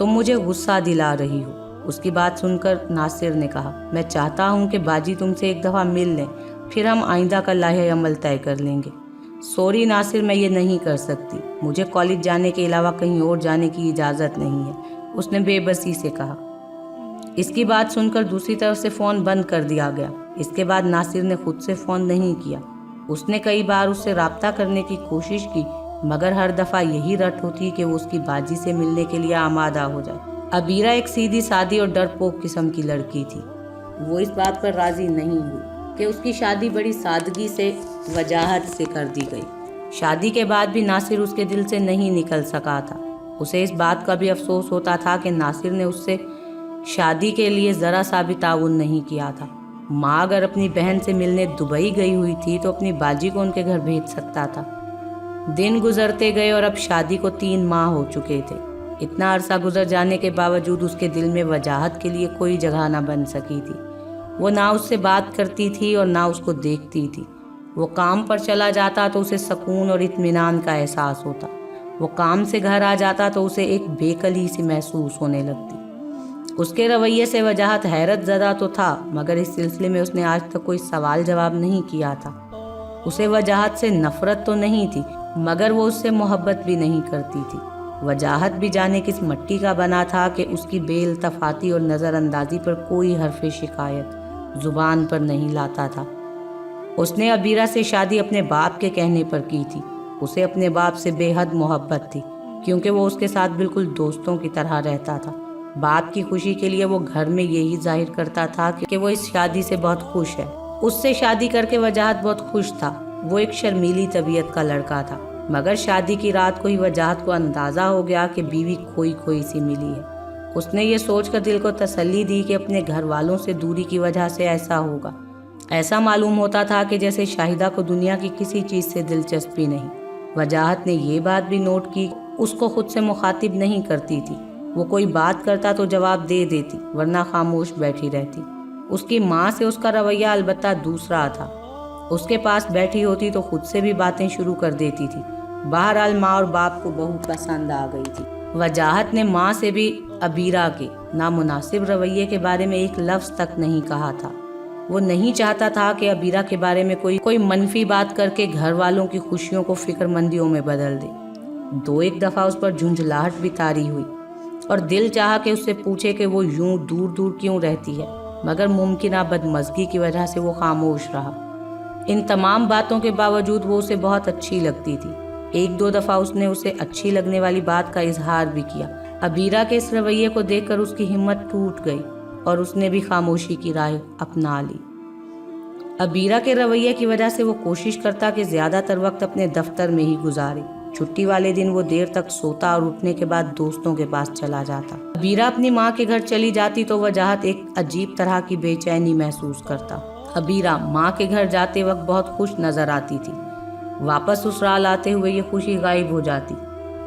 तुम मुझे गुस्सा दिला रही हो। उसकी बात सुनकर नासिर ने कहा, मैं चाहता हूँ कि बाजी तुमसे एक दफ़ा मिल लें, फिर हम आइंदा का लाहे अमल तय कर लेंगे। सॉरी नासिर, मैं ये नहीं कर सकती। मुझे कॉलेज जाने के अलावा कहीं और जाने की इजाज़त नहीं है, उसने बेबसी से कहा। इसकी बात सुनकर दूसरी तरफ से फ़ोन बंद कर दिया गया। इसके बाद नासिर ने खुद से फ़ोन नहीं किया। उसने कई बार उससे राब्ता करने की कोशिश की, मगर हर दफ़ा यही रट होती कि वो उसकी बाजी से मिलने के लिए आमादा हो जाए। अबीरा एक सीधी सादी और डरपोक किस्म की लड़की थी। वो इस बात पर राज़ी नहीं हुई कि उसकी शादी बड़ी सादगी से वजाहत से कर दी गई। शादी के बाद भी नासिर उसके दिल से नहीं निकल सका था। उसे इस बात का भी अफसोस होता था कि नासिर ने उससे शादी के लिए ज़रा सा भी ताउन नहीं किया था। माँ अगर अपनी बहन से मिलने दुबई गई हुई थी तो अपनी बाजी को उनके घर भेज सकता था। दिन गुजरते गए और अब शादी को 3 माह हो चुके थे। इतना अरसा गुजर जाने के बावजूद उसके दिल में वजाहत के लिए कोई जगह ना बन सकी थी। वो ना उससे बात करती थी और ना उसको देखती थी। वो काम पर चला जाता तो उसे सुकून और इत्मीनान का एहसास होता। वो काम से घर आ जाता तो उसे एक बेकली सी महसूस होने लगती। उसके रवैये से वजाहत हैरत ज़दा तो था, मगर इस सिलसिले में उसने आज तक कोई सवाल जवाब नहीं किया था। उसे वजाहत से नफ़रत तो नहीं थी, मगर वो उससे मोहब्बत भी नहीं करती थी। वजाहत भी जाने किस मट्टी का बना था कि उसकी बेइल्तफ़ाती और नज़रअंदाजी पर कोई हरफ शिकायत ज़ुबान पर नहीं लाता था। उसने अबीरा से शादी अपने बाप के कहने पर की थी। उसे अपने बाप से बेहद मोहब्बत थी, क्योंकि वो उसके साथ बिल्कुल दोस्तों की तरह रहता था। बाप की खुशी के लिए वो घर में यही जाहिर करता था कि वो इस शादी से बहुत खुश है। उससे शादी करके वजाहत बहुत खुश था। वो एक शर्मीली तबीयत का लड़का था, मगर शादी की रात को ही वजाहत को अंदाज़ा हो गया कि बीवी खोई खोई सी मिली है। उसने ये सोचकर दिल को तसल्ली दी कि अपने घर वालों से दूरी की वजह से ऐसा होगा। ऐसा मालूम होता था कि जैसे शाहिदा को दुनिया की किसी चीज़ से दिलचस्पी नहीं। वजाहत ने ये बात भी नोट की, उसको खुद से मुखातिब नहीं करती थी। वो कोई बात करता तो जवाब दे देती, वरना खामोश बैठी रहती। उसकी माँ से उसका रवैया अलबत्ता दूसरा था। उसके पास बैठी होती तो खुद से भी बातें शुरू कर देती थी। बहरहाल माँ और बाप को बहू पसंद आ गई थी। वजाहत ने माँ से भी अबीरा के नामुनासिब रवैये के बारे में एक लफ्ज़ तक नहीं कहा था। वो नहीं चाहता था कि अबीरा के बारे में कोई मनफी बात करके घर वालों की खुशियों को फिक्रमंदियों में बदल दे। 2-1 दफ़ा उस पर झुंझलाहट भी तारी हुई और दिल चाहा कि उससे पूछे कि वो यूं दूर दूर क्यों रहती है, मगर मुमकिन बदमज़गी की वजह से वो खामोश रहा। इन तमाम बातों के बावजूद वो उसे बहुत अच्छी लगती थी। 1-2 दफ़ा उसने उसे अच्छी लगने वाली बात का इजहार भी किया। अबीरा के इस रवैये को देखकर उसकी हिम्मत टूट गई और उसने भी खामोशी की राह अपना ली। अबीरा के रवैये की वजह से वो कोशिश करता कि ज़्यादातर वक्त अपने दफ्तर में ही गुजारे। छुट्टी वाले दिन वो देर तक सोता और उठने के बाद दोस्तों के पास चला जाता। अबीरा अपनी माँ के घर चली जाती तो वजाहत एक अजीब तरह की बेचैनी महसूस करता। अबीरा माँ के घर जाते वक्त बहुत खुश नजर आती थी। वापस ससुराल आते हुए ये खुशी गायब हो जाती।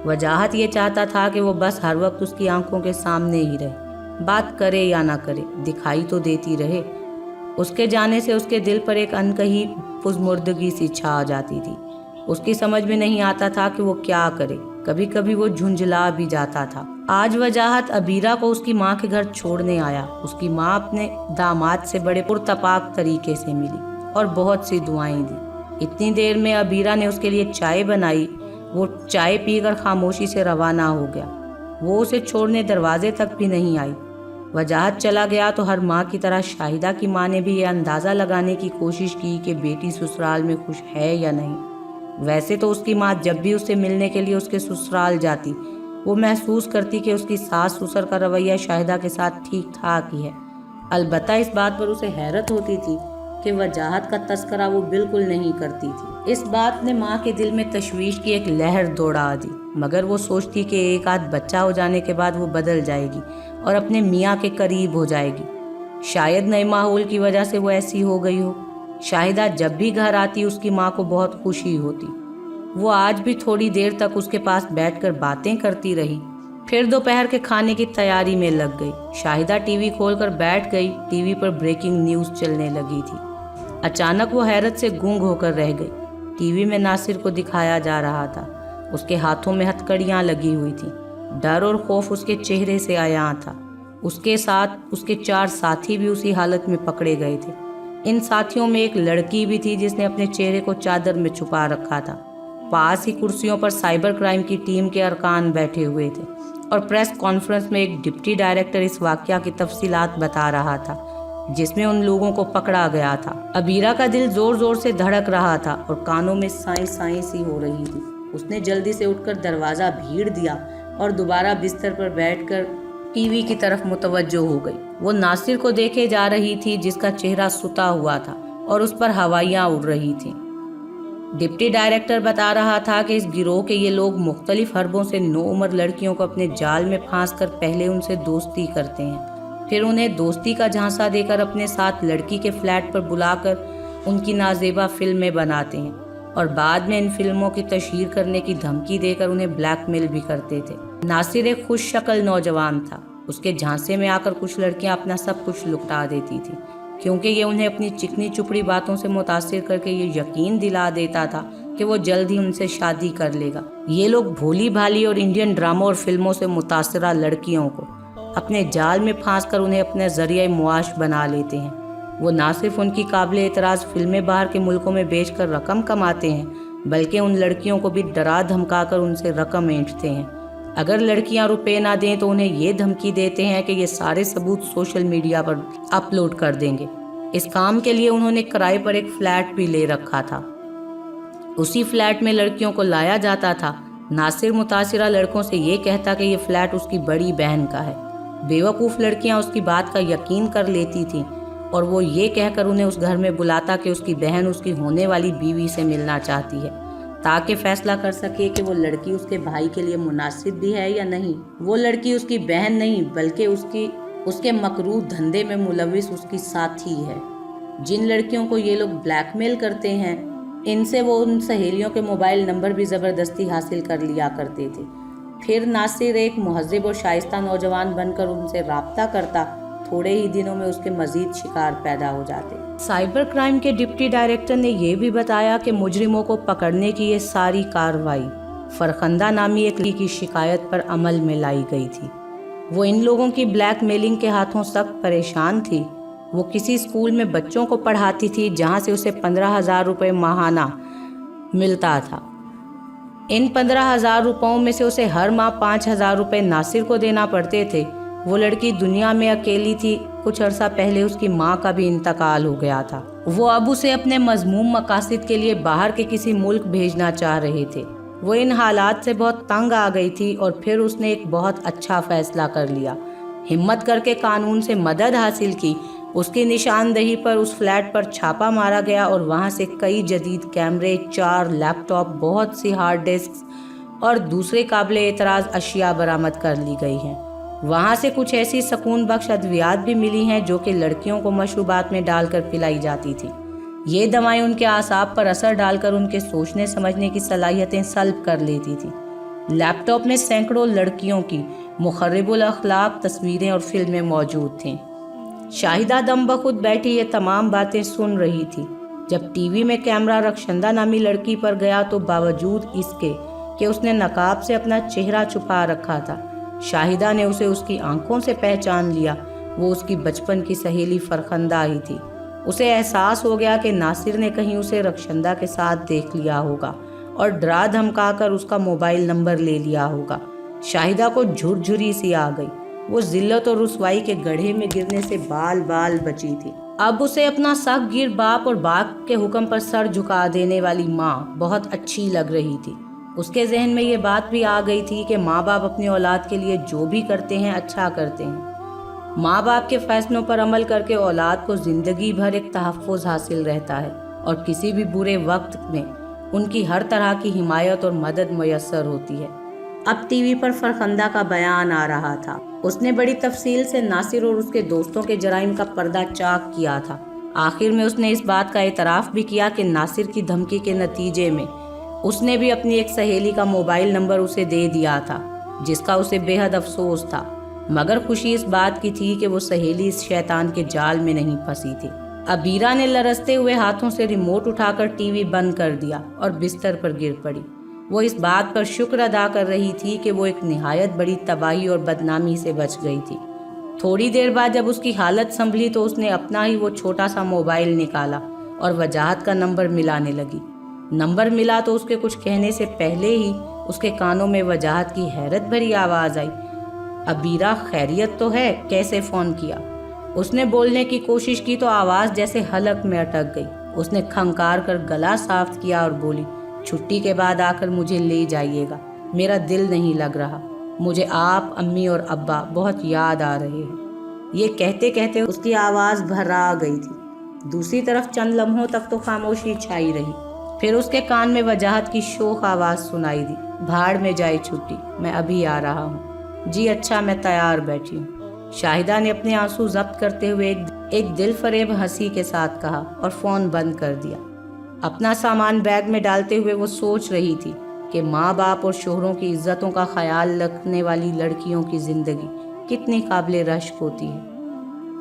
वजाहत ये चाहता था कि वो बस हर वक्त उसकी आंखों के सामने ही रहे, बात करे या ना करे, दिखाई तो देती रहे। उसके जाने से उसके दिल पर एक अनकही पुज़मुर्दगी सी छा जाती थी। उसकी समझ में नहीं आता था कि वो क्या करे। कभी कभी वो झुंझला भी जाता था। आज वजाहत अबीरा को उसकी माँ के घर छोड़ने आया। उसकी माँ अपने दामाद से बड़े पुरतपाक तरीके से मिली और बहुत सी दुआएं दी। इतनी देर में अबीरा ने उसके लिए चाय बनाई। वो चाय पीकर खामोशी से रवाना हो गया। वो उसे छोड़ने दरवाजे तक भी नहीं आई। वजाहत चला गया तो हर माँ की तरह शाहिदा की माँ ने भी ये अंदाज़ा लगाने की कोशिश की कि बेटी ससुराल में खुश है या नहीं। वैसे तो उसकी माँ जब भी उससे मिलने के लिए उसके ससुराल जाती, वो महसूस करती कि उसकी सास ससुर का रवैया शाहिदा के साथ ठीक ठाक ही है। अलबत्ता इस बात पर उसे हैरत होती थी कि वजाहत का तस्करा वो बिल्कुल नहीं करती थी। इस बात ने माँ के दिल में तशवीश की एक लहर दौड़ा दी, मगर वो सोचती कि एक आध बच्चा हो जाने के बाद वो बदल जाएगी और अपने मियाँ के करीब हो जाएगी। शायद नए माहौल की वजह से वो ऐसी हो गई हो। शाहिदा जब भी घर आती उसकी माँ को बहुत खुशी होती। वो आज भी थोड़ी देर तक उसके पास बैठकर बातें करती रही, फिर दोपहर के खाने की तैयारी में लग गई। शाहिदा टीवी खोलकर बैठ गई। टीवी पर ब्रेकिंग न्यूज़ चलने लगी थी। अचानक वो हैरत से गूंग होकर रह गई। टीवी में नासिर को दिखाया जा रहा था। उसके हाथों में हथकड़ियाँ लगी हुई थी। डर और खौफ उसके चेहरे से आया था। उसके साथ उसके 4 साथी भी उसी हालत में पकड़े गए थे। इन साथियों में एक लड़की भी थी जिसने अपने चेहरे को चादर में छुपा रखा था। पास ही कुर्सियों पर साइबर क्राइम की टीम के अरकान बैठे हुए थे और प्रेस कॉन्फ्रेंस में एक डिप्टी डायरेक्टर इस वाकया की तफसीलात बता रहा था जिसमें उन लोगों को पकड़ा गया था। अबीरा का दिल जोर जोर से धड़क रहा था और कानों में साई साई सी हो रही थी। उसने जल्दी से उठकर दरवाज़ा भीड़ दिया और दोबारा बिस्तर पर बैठकर टीवी की तरफ मुतवज्जो हो गई। वो नासिर को देखे जा रही थी जिसका चेहरा सुता हुआ था और उस पर हवाइयाँ उड़ रही थीं। डिप्टी डायरेक्टर बता रहा था कि इस गिरोह के ये लोग मुख्तलिफ हरबों से 9 उम्र लड़कियों को अपने जाल में फांस कर पहले उनसे दोस्ती करते हैं, फिर उन्हें दोस्ती का झांसा देकर अपने साथ लड़की के फ्लैट पर बुलाकर उनकी नाजेबा फिल्में बनाते हैं और बाद में इन फिल्मों की तशहीर करने की धमकी देकर उन्हें ब्लैकमेल भी करते थे। नासिर एक खुश शक्ल नौजवान था। उसके झांसे में आकर कुछ लड़कियां अपना सब कुछ लुटा देती थी क्योंकि ये उन्हें अपनी चिकनी चुपड़ी बातों से मुतासिर करके ये यकीन दिला देता था कि वो जल्द ही उनसे शादी कर लेगा। ये लोग भोली भाली और इंडियन ड्रामों और फिल्मों से मुतासरा लड़कियों को अपने जाल में फांस कर उन्हें अपने जरिए मुआश बना लेते हैं। वो ना सिर्फ उनकी काबिल एतराज़ फिल्में बाहर के मुल्कों में बेचकर रकम कमाते हैं बल्कि उन लड़कियों को भी डरा धमकाकर उनसे रकम ऐंठते हैं। अगर लड़कियां रुपए ना दें तो उन्हें ये धमकी देते हैं कि ये सारे सबूत सोशल मीडिया पर अपलोड कर देंगे। इस काम के लिए उन्होंने किराए पर एक फ्लैट भी ले रखा था। उसी फ्लैट में लड़कियों को लाया जाता था। नासिर मुतासिरा लड़कों से ये कहता कि ये फ्लैट उसकी बड़ी बहन का है। बेवकूफ़ लड़कियां उसकी बात का यकीन कर लेती थीं और वो ये कहकर उन्हें उस घर में बुलाता कि उसकी बहन उसकी होने वाली बीवी से मिलना चाहती है ताकि फैसला कर सके कि वो लड़की उसके भाई के लिए मुनासिब भी है या नहीं। वो लड़की उसकी बहन नहीं बल्कि उसके मकरूह धंधे में मुलविस उसकी साथी है। जिन लड़कियों को ये लोग ब्लैकमेल करते हैं इनसे वो उन सहेलियों के मोबाइल नंबर भी ज़बरदस्ती हासिल कर लिया करते थे। फिर नासिर एक मुहज़्ज़िब और शाइस्ता नौजवान बनकर उनसे राब्ता करता। थोड़े ही दिनों में उसके मजीद शिकार पैदा हो जाते। साइबर क्राइम के डिप्टी डायरेक्टर ने यह भी बताया कि मुजरिमों को पकड़ने की ये सारी कार्रवाई फरखंदा नामी एक लड़की की शिकायत पर अमल में लाई गई थी। वो इन लोगों की ब्लैकमेलिंग के हाथों सख्त परेशान थी। वो किसी स्कूल में बच्चों को पढ़ाती थी जहाँ से उसे 15,000 रुपये माहाना मिलता था। इन 15,000 रुपयों में से उसे हर माह 5,000 रुपये नासिर को देना पड़ते थे। वो लड़की दुनिया में अकेली थी। कुछ अरसा पहले उसकी माँ का भी इंतकाल हो गया था। वो अब उसे अपने मजमूम मकासद के लिए बाहर के किसी मुल्क भेजना चाह रहे थे। वो इन हालात से बहुत तंग आ गई थी और फिर उसने एक बहुत अच्छा फैसला कर लिया। हिम्मत करके कानून से मदद हासिल की। उसकी निशानदही पर उस फ्लैट पर छापा मारा गया और वहाँ से कई जदीद कैमरे, 4 लैपटॉप, बहुत सी हार्ड डिस्क और दूसरे काबिल एतराज़ अशिया बरामद कर ली गई हैं। वहाँ से कुछ ऐसी सकून बख्श अद्वियात भी मिली हैं जो कि लड़कियों को मशरूबात में डालकर पिलाई जाती थी। ये दवाएं उनके आसाब पर असर डालकर उनके सोचने समझने की सलाहियतें सल्ब कर लेती थी। लैपटॉप में सैकड़ों लड़कियों की मुखर्रिबुल अखलाक तस्वीरें और फिल्में मौजूद थीं। शाहिदा दम बखुद बैठी ये तमाम बातें सुन रही थी। जब टीवी में कैमरा रक्षंदा नामी लड़की पर गया तो बावजूद इसके कि उसने नकाब से अपना चेहरा छुपा रखा था, शाहिदा ने उसे उसकी आंखों से पहचान लिया। वो उसकी बचपन की सहेली फरखंदा ही थी। उसे एहसास हो गया कि नासिर ने कहीं उसे रक्षंदा के साथ देख लिया होगा और डरा धमका कर उसका मोबाइल नंबर ले लिया होगा। शाहिदा को झुरझुरी सी आ गई। वो जिल्लत और रुसवाई के गड्ढे में गिरने से बाल बाल बची थी। अब उसे अपना सख्त गिर बाप और बाप के हुक्म पर सर झुका देने वाली माँ बहुत अच्छी लग रही थी। उसके जहन में ये बात भी आ गई थी कि माँ बाप अपनी औलाद के लिए जो भी करते हैं अच्छा करते हैं। माँ बाप के फैसलों पर अमल करके औलाद को ज़िंदगी भर एक तहफ़्फ़ुज़ हासिल रहता है और किसी भी बुरे वक्त में उनकी हर तरह की हिमायत और मदद मैसर होती है। अब टीवी पर फरखंदा का बयान आ रहा था। उसने बड़ी तफसील से नासिर और उसके दोस्तों के जराइम का पर्दा चाक किया था। आखिर में उसने इस बात का एतराफ़ भी किया कि नासिर की धमकी के नतीजे में उसने भी अपनी एक सहेली का मोबाइल नंबर उसे दे दिया था, जिसका उसे बेहद अफसोस था। मगर खुशी इस बात की थी कि वो सहेली इस शैतान के जाल में नहीं फंसी थी। अबीरा ने लरसते हुए हाथों से रिमोट उठाकर टीवी बंद कर दिया और बिस्तर पर गिर पड़ी। وہ اس بات پر شکر ادا کر رہی تھی کہ وہ ایک نہایت بڑی تباہی اور بدنامی سے بچ گئی تھی۔ تھوڑی دیر بعد جب اس کی حالت سنبھلی تو اس نے اپنا ہی وہ چھوٹا سا موبائل نکالا اور وجاہت کا نمبر ملانے لگی۔ نمبر ملا تو اس کے کچھ کہنے سے پہلے ہی اس کے کانوں میں وجاہت کی حیرت بھری آواز آئی، عبیرہ خیریت تو ہے؟ کیسے فون کیا؟ اس نے بولنے کی کوشش کی تو آواز جیسے حلق میں اٹک گئی۔ اس نے کھنکار کر گلا صاف کیا اور بولی، چھٹی کے بعد آ کر مجھے لے جائیے گا، میرا دل نہیں لگ رہا، مجھے آپ، امی اور ابا بہت یاد آ رہے ہیں۔ یہ کہتے کہتے اس کی آواز بھرا گئی تھی۔ دوسری طرف چند لمحوں تک تو خاموشی چھائی رہی، پھر اس کے کان میں وجاہت کی شوخ آواز سنائی دی، بھاڑ میں جائے چھٹی، میں ابھی آ رہا ہوں۔ جی اچھا، میں تیار بیٹھی ہوں۔ شاہدہ نے اپنے آنسو ضبط کرتے ہوئے ایک دل فریب ہنسی کے ساتھ کہا اور فون بند کر دیا۔ اپنا سامان بیگ میں ڈالتے ہوئے وہ سوچ رہی تھی کہ ماں باپ اور شوہروں کی عزتوں کا خیال رکھنے والی لڑکیوں کی زندگی کتنی قابل رشک ہوتی ہے۔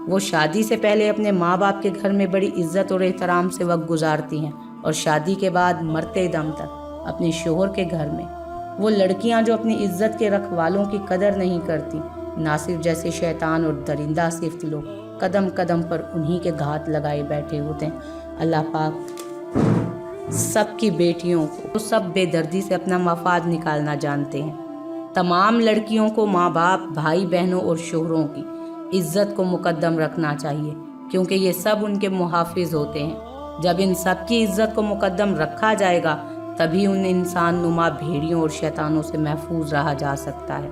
وہ شادی سے پہلے اپنے ماں باپ کے گھر میں بڑی عزت اور احترام سے وقت گزارتی ہیں، اور شادی کے بعد مرتے دم تک اپنے شوہر کے گھر میں وہ لڑکیاں جو اپنی عزت کے رکھوالوں کی قدر نہیں کرتی، ناصر جیسے شیطان اور درندہ صفت لوگ قدم قدم پر انہی کے گھات لگائے بیٹھے ہوتے ہیں۔ اللہ پاک سب کی بیٹیوں کو سب بے دردی سے اپنا مفاد نکالنا جانتے ہیں۔ تمام لڑکیوں کو ماں باپ، بھائی بہنوں اور شوہروں کی عزت کو مقدم رکھنا چاہیے، کیونکہ یہ سب ان کے محافظ ہوتے ہیں۔ جب ان سب کی عزت کو مقدم رکھا جائے گا تبھی ان انسان نما بھیڑیوں اور شیطانوں سے محفوظ رہا جا سکتا ہے۔